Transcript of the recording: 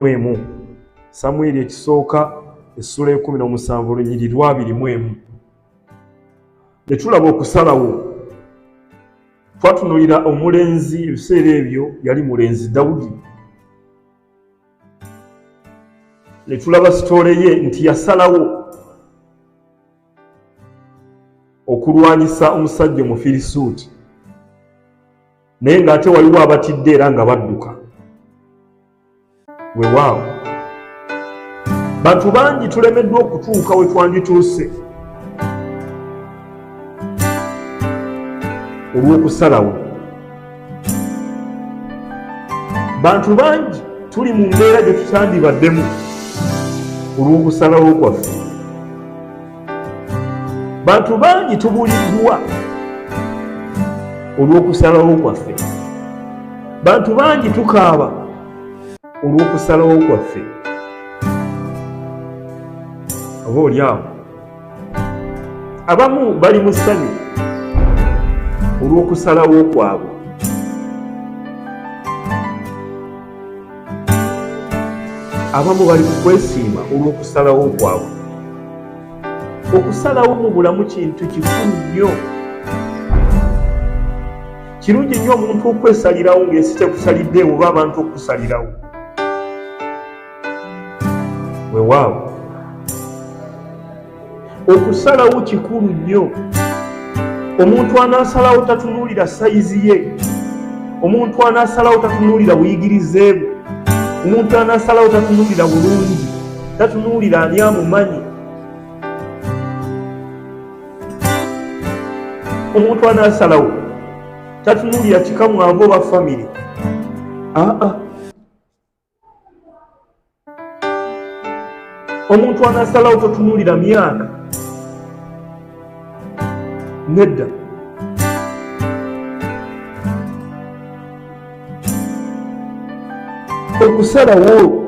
mwemu Samwiri ekisooka essula 17 olunyiri 2:1 ne tulaba okusalawo twatunulira omulenzi ebiseera ebyo yali mulenzi Dawudi ne tulaba sitole ye nti yasalawo okulwanyisa omusajja Omufirisuuti naye ng'ate waliwo abatidde era nga badduka. Weewaawo bantu bangi tulemeddwa okutuuka we twandituuse olw'okusalawo. Bantu bangi tuli mu mbeera gye tutyandibaddemu olw'okusalawo kwaffe. Bantu bangi tubuliddwa olw'okusalawo kwaffe. Bantu bangi tukaaba olw'okusalawo kwaffe. Oba oliawo abamu bali mu ssanyu olw'okusalawo kwabwe. Abamu bali mu kwesiima olw'okusalawo kwabwe. Okusalawo mu bulamu kintu kikulu nnyo. Kirungi nnyo omuntu okwesalirawo ng'ensi tekusalidde oba abantu okusalirawo. Weewaawo okusalawo kikulu nnyo. Omuntu anaasalawo tatunuulira sayizi ye. Omuntu anaasalawo tatunuulira buyigirize bwe. Omuntu anaasalawo tatunuulira bulungi, tatunuulira ani amumanyi. Omuntu anaasalawo tatunuulira kika mwanvu oba famire. Omuntu anaasalawo tatunuulira myaka. Nedda. Okusalawo